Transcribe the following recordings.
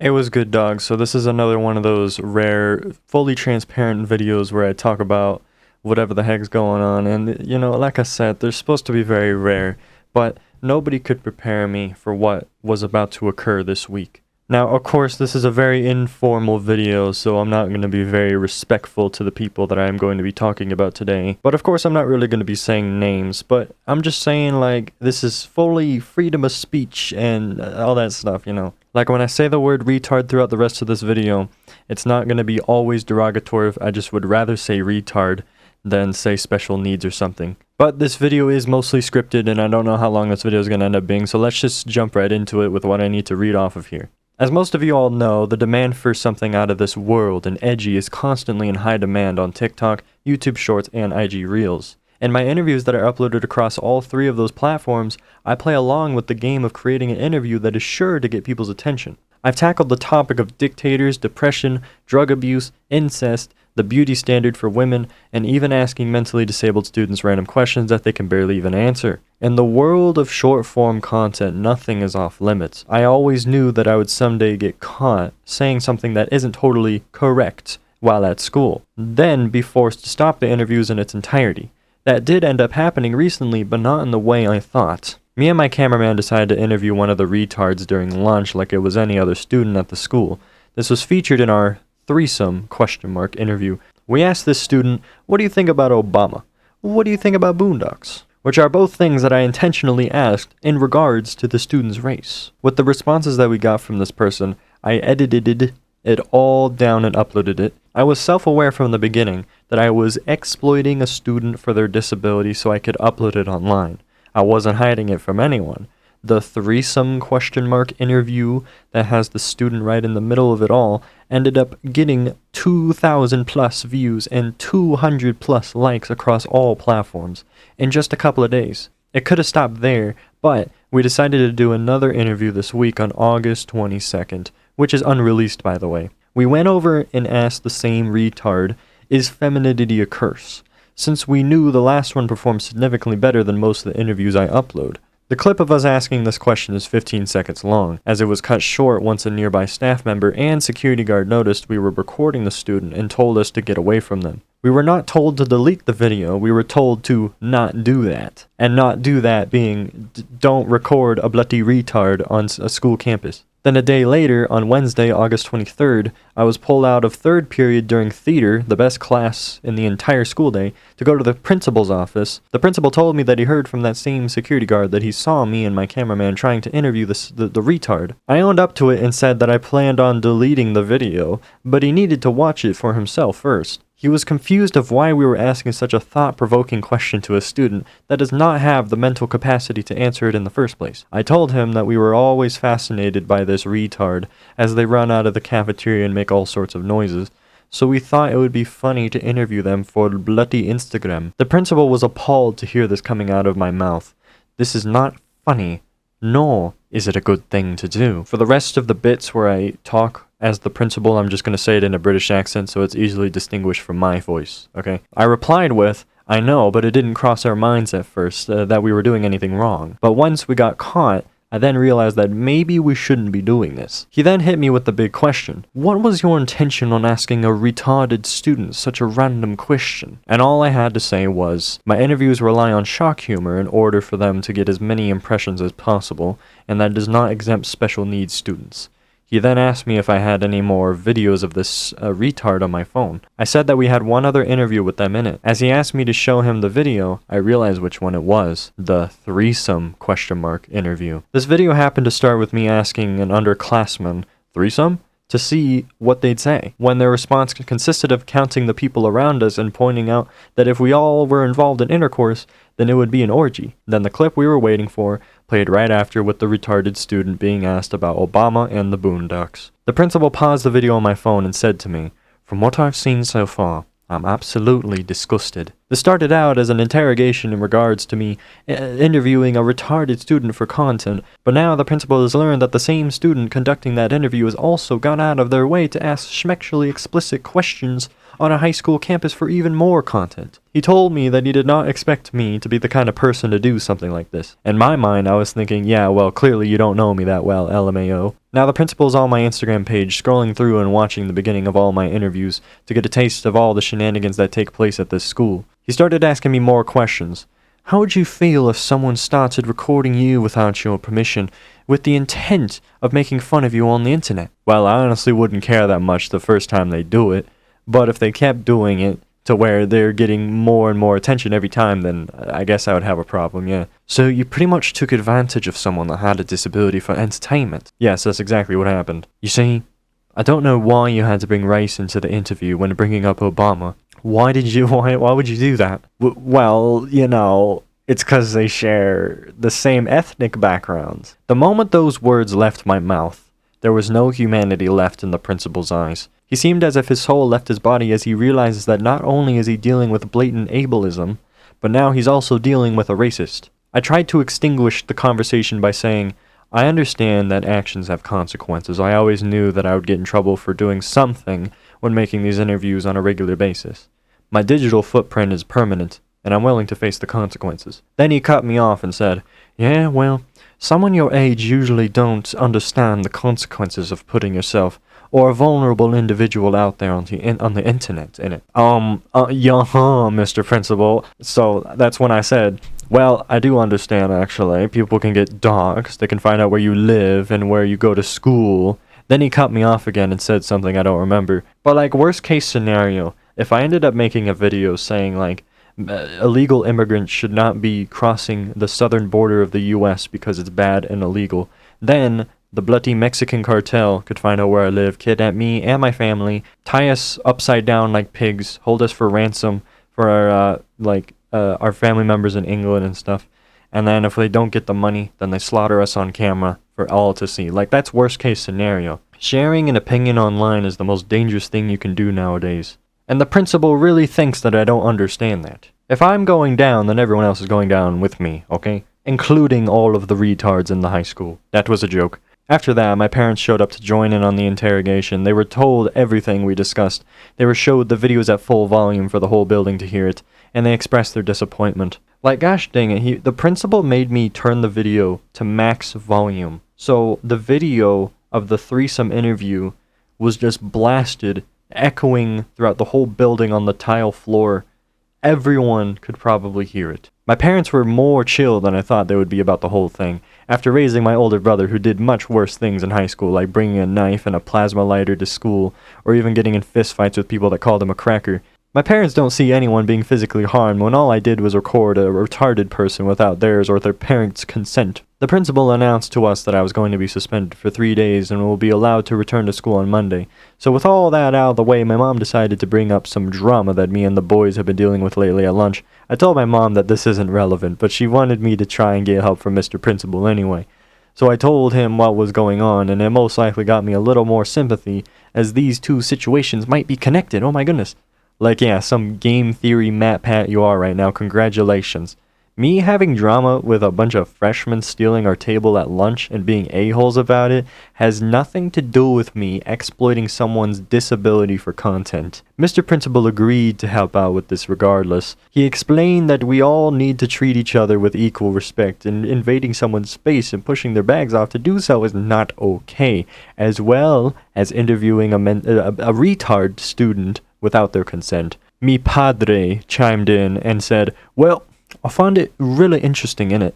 It was good, dog. So this is another one of those rare, fully transparent videos where I talk about whatever the heck's going on. And, like I said, they're supposed to be very rare, but nobody could prepare me for what was about to occur this week. Now, of course, this is a very informal video, so I'm not going to be very respectful to the people that I'm going to be talking about today. But of course, I'm not really going to be saying names, but I'm just saying, this is fully freedom of speech and all that stuff, Like, when I say the word retard throughout the rest of this video, it's not going to be always derogatory. I just would rather say retard than say special needs or something. But this video is mostly scripted, and I don't know how long this video is going to end up being, so let's just jump right into it with what I need to read off of here. As most of you all know, the demand for something out of this world and edgy is constantly in high demand on TikTok, YouTube Shorts, and IG Reels. In my interviews that are uploaded across all three of those platforms, I play along with the game of creating an interview that is sure to get people's attention. I've tackled the topic of dictators, depression, drug abuse, incest, the beauty standard for women, and even asking mentally disabled students random questions that they can barely even answer. In the world of short-form content, nothing is off limits. I always knew that I would someday get caught saying something that isn't totally correct while at school, then be forced to stop the interviews in its entirety. That did end up happening recently, but not in the way I thought. Me and my cameraman decided to interview one of the retards during lunch like it was any other student at the school. This was featured in our threesome interview. We asked this student, what do you think about Obama? What do you think about Boondocks? Which are both things that I intentionally asked in regards to the student's race. With the responses that we got from this person, I edited it all down and uploaded it. I was self-aware from the beginning that I was exploiting a student for their disability so I could upload it online. I wasn't hiding it from anyone. The threesome interview that has the student right in the middle of it all ended up getting 2,000 plus views and 200 plus likes across all platforms in just a couple of days. It could have stopped there, but we decided to do another interview this week on August 22nd, which is unreleased, by the way. We went over and asked the same retard, is femininity a curse? Since we knew the last one performed significantly better than most of the interviews I upload. The clip of us asking this question is 15 seconds long, as it was cut short once a nearby staff member and security guard noticed we were recording the student and told us to get away from them. We were not told to delete the video, we were told to not do that. And not do that being, don't record a bloody retard on a school campus. Then a day later, on Wednesday, August 23rd, I was pulled out of third period during theater, the best class in the entire school day, to go to the principal's office. The principal told me that he heard from that same security guard that he saw me and my cameraman trying to interview the retard. I owned up to it and said that I planned on deleting the video, but he needed to watch it for himself first. He was confused of why we were asking such a thought-provoking question to a student that does not have the mental capacity to answer it in the first place. I told him that we were always fascinated by this retard as they run out of the cafeteria and make all sorts of noises, so we thought it would be funny to interview them for bloody Instagram. The principal was appalled to hear this coming out of my mouth. This is not funny, nor is it a good thing to do. For the rest of the bits where I talk as the principal, I'm just going to say it in a British accent so it's easily distinguished from my voice, okay? I replied with, I know, but it didn't cross our minds at first that we were doing anything wrong. But once we got caught, I then realized that maybe we shouldn't be doing this. He then hit me with the big question. What was your intention on asking a retarded student such a random question? And all I had to say was, my interviews rely on shock humor in order for them to get as many impressions as possible, and that does not exempt special needs students. He then asked me if I had any more videos of this retard on my phone. I said that we had one other interview with them in it. As he asked me to show him the video, I realized which one it was. The threesome interview. This video happened to start with me asking an underclassman, threesome? To see what they'd say, when their response consisted of counting the people around us and pointing out that if we all were involved in intercourse, then it would be an orgy. Then the clip we were waiting for played right after with the retarded student being asked about Obama and the Boondocks. The principal paused the video on my phone and said to me, from what I've seen so far, I'm absolutely disgusted. This started out as an interrogation in regards to me interviewing a retarded student for content, but now the principal has learned that the same student conducting that interview has also gone out of their way to ask schmexually explicit questions on a high school campus for even more content. He told me that he did not expect me to be the kind of person to do something like this. In my mind, I was thinking, yeah, well, clearly you don't know me that well, LMAO. Now the principal's on my Instagram page, scrolling through and watching the beginning of all my interviews to get a taste of all the shenanigans that take place at this school. He started asking me more questions. How would you feel if someone started recording you without your permission, with the intent of making fun of you on the internet? Well, I honestly wouldn't care that much the first time they do it, but if they kept doing it to where they're getting more and more attention every time, then I guess I would have a problem, yeah. So you pretty much took advantage of someone that had a disability for entertainment. Yes, that's exactly what happened. You see, I don't know why you had to bring race into the interview when bringing up Obama. Why would you do that? Well, you know, it's because they share the same ethnic backgrounds. The moment those words left my mouth, there was no humanity left in the principal's eyes. He seemed as if his soul left his body as he realizes that not only is he dealing with blatant ableism, but now he's also dealing with a racist. I tried to extinguish the conversation by saying, I understand that actions have consequences. I always knew that I would get in trouble for doing something when making these interviews on a regular basis. My digital footprint is permanent, and I'm willing to face the consequences. Then he cut me off and said, yeah, well, someone your age usually don't understand the consequences of putting yourself or a vulnerable individual out there on the internet, innit? Mr. Principal. So that's when I said, well, I do understand, actually. People can get doxxed. They can find out where you live and where you go to school. Then he cut me off again and said something I don't remember. But, like, worst case scenario, if I ended up making a video saying, like, illegal immigrants should not be crossing the southern border of the U.S. because it's bad and illegal, then the bloody Mexican cartel could find out where I live, kidnap me and my family, tie us upside down like pigs, hold us for ransom for our family members in England and stuff. And then if they don't get the money, then they slaughter us on camera for all to see. Like, that's worst case scenario. Sharing an opinion online is the most dangerous thing you can do nowadays. And the principal really thinks that I don't understand that. If I'm going down, then everyone else is going down with me, okay? Including all of the retards in the high school. That was a joke. After that, my parents showed up to join in on the interrogation. They were told everything we discussed. They were showed the videos at full volume for the whole building to hear it, and they expressed their disappointment. Like, gosh dang it, the principal made me turn the video to max volume. So the video of the threesome interview was just blasted, echoing throughout the whole building on the tile floor. Everyone could probably hear it. My parents were more chill than I thought they would be about the whole thing. After raising my older brother, who did much worse things in high school, like bringing a knife and a plasma lighter to school, or even getting in fistfights with people that called him a cracker, my parents don't see anyone being physically harmed when all I did was record a retarded person without theirs or their parents' consent. The principal announced to us that I was going to be suspended for 3 days and will be allowed to return to school on Monday. So with all that out of the way, my mom decided to bring up some drama that me and the boys have been dealing with lately at lunch. I told my mom that this isn't relevant, but she wanted me to try and get help from Mr. Principal anyway. So I told him what was going on, and it most likely got me a little more sympathy, as these two situations might be connected. Oh my goodness. Like, yeah, some game theory Matt Pat you are right now. Congratulations. Me having drama with a bunch of freshmen stealing our table at lunch and being a-holes about it has nothing to do with me exploiting someone's disability for content. Mr. Principal agreed to help out with this regardless. He explained that we all need to treat each other with equal respect, and invading someone's space and pushing their bags off to do so is not okay, as well as interviewing a retard student without their consent. Mi padre chimed in and said, well, I find it really interesting, innit?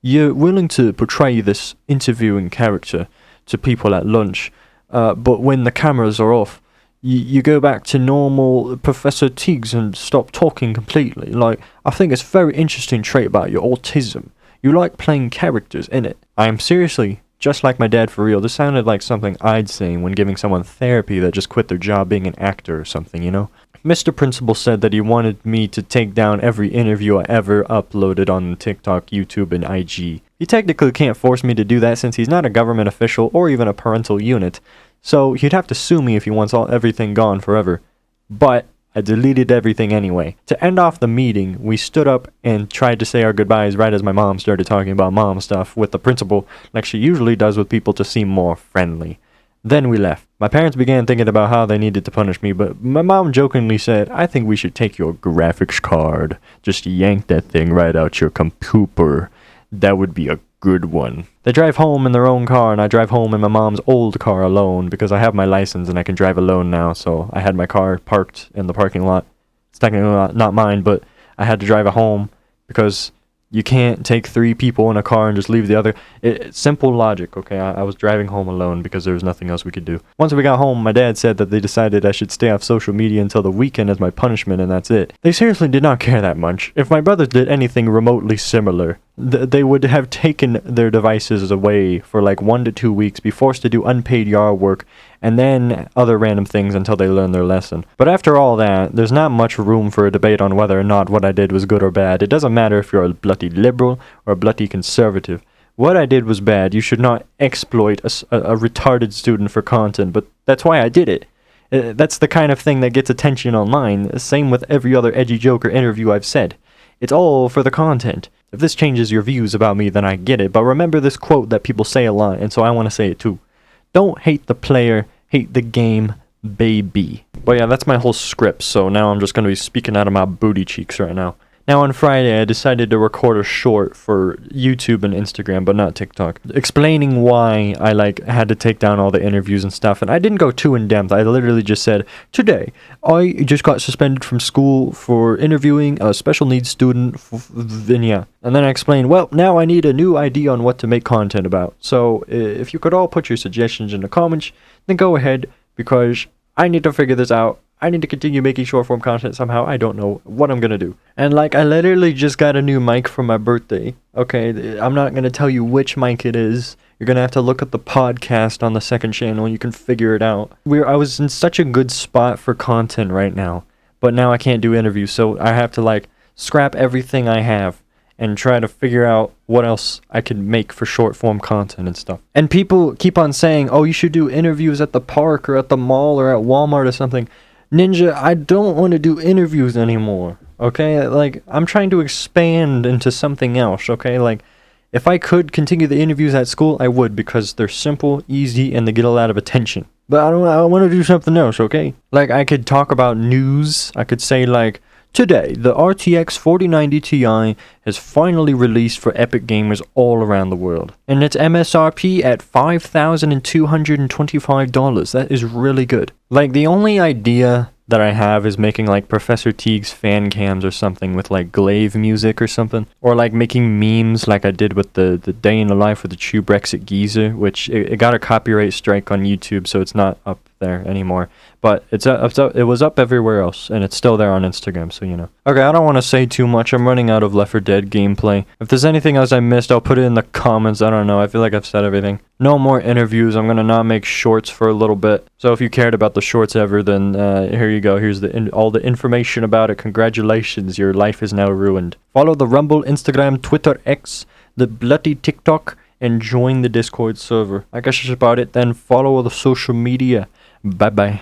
You're willing to portray this interviewing character to people at lunch, but when the cameras are off, you go back to normal Professor Tiggs and stop talking completely. Like, I think it's a very interesting trait about your autism. You like playing characters, innit? I am seriously just like my dad for real. This sounded like something I'd say when giving someone therapy that just quit their job being an actor or something, you know? Mr. Principal said that he wanted me to take down every interview I ever uploaded on TikTok, YouTube, and IG. He technically can't force me to do that since he's not a government official or even a parental unit, so he'd have to sue me if he wants everything gone forever. But had deleted everything anyway. To end off the meeting, we stood up and tried to say our goodbyes right as my mom started talking about mom stuff with the principal, like she usually does with people to seem more friendly. Then we left. My parents began thinking about how they needed to punish me, but my mom jokingly said, I think we should take your graphics card. Just yank that thing right out your computer. That would be a good one. They drive home in their own car, and I drive home in my mom's old car alone because I have my license and I can drive alone now, so I had my car parked in the parking lot. It's technically not mine, but I had to drive it home because you can't take 3 people in a car and just leave the other. Simple logic, okay? I was driving home alone because there was nothing else we could do. Once we got home, my dad said that they decided I should stay off social media until the weekend as my punishment, and that's it. They seriously did not care that much. If my brothers did anything remotely similar, they would have taken their devices away for like 1 to 2 weeks, be forced to do unpaid yard work, and then other random things until they learn their lesson. But after all that, there's not much room for a debate on whether or not what I did was good or bad. It doesn't matter if you're a bloody liberal or a bloody conservative. What I did was bad. You should not exploit a retarded student for content, but that's why I did it. That's the kind of thing that gets attention online. Same with every other edgy joke or interview I've said. It's all for the content. If this changes your views about me, then I get it. But remember this quote that people say a lot, and so I want to say it too. Don't hate the player, hate the game, baby. But yeah, that's my whole script, so now I'm just going to be speaking out of my booty cheeks right now. Now on Friday, I decided to record a short for YouTube and Instagram, but not TikTok, explaining why I had to take down all the interviews and stuff. And I didn't go too in depth. I literally just said, today, I just got suspended from school for interviewing a special needs student, and yeah. And then I explained, well, now I need a new idea on what to make content about. So if you could all put your suggestions in the comments, then go ahead, because I need to figure this out. I need to continue making short form content somehow. I don't know what I'm gonna do. And I literally just got a new mic for my birthday. Okay, I'm not gonna tell you which mic it is. You're gonna have to look at the podcast on the second channel and you can figure it out. I was in such a good spot for content right now, but now I can't do interviews, so I have to scrap everything I have and try to figure out what else I can make for short form content and stuff. And people keep on saying, oh, you should do interviews at the park or at the mall or at Walmart or something. Ninja, I don't want to do interviews anymore, okay? I'm trying to expand into something else, okay? If I could continue the interviews at school, I would, because they're simple, easy, and they get a lot of attention. But I want to do something else, okay? I could talk about news. I could say, today, the RTX 4090 Ti has finally released for Epic gamers all around the world. And its MSRP at $5,225. That is really good. The only idea that I have is making Professor Teague's fan cams or something with Glaive music or something. Or making memes like I did with the day in the life with the true Brexit geezer, which it got a copyright strike on YouTube, so it's not up there anymore. But it was up everywhere else, and it's still there on Instagram, so you know. Okay, I don't want to say too much. I'm running out of Left 4 Dead gameplay. If there's anything else I missed, I'll put it in the comments. I don't know. I feel like I've said everything. No more interviews. I'm going to not make shorts for a little bit. So if you cared about the shorts ever, then here you go. Here's all the information about it. Congratulations. Your life is now ruined. Follow the Rumble, Instagram, Twitter, X, the bloody TikTok, and join the Discord server. I guess that's about it then. Follow the social media. Bye-bye.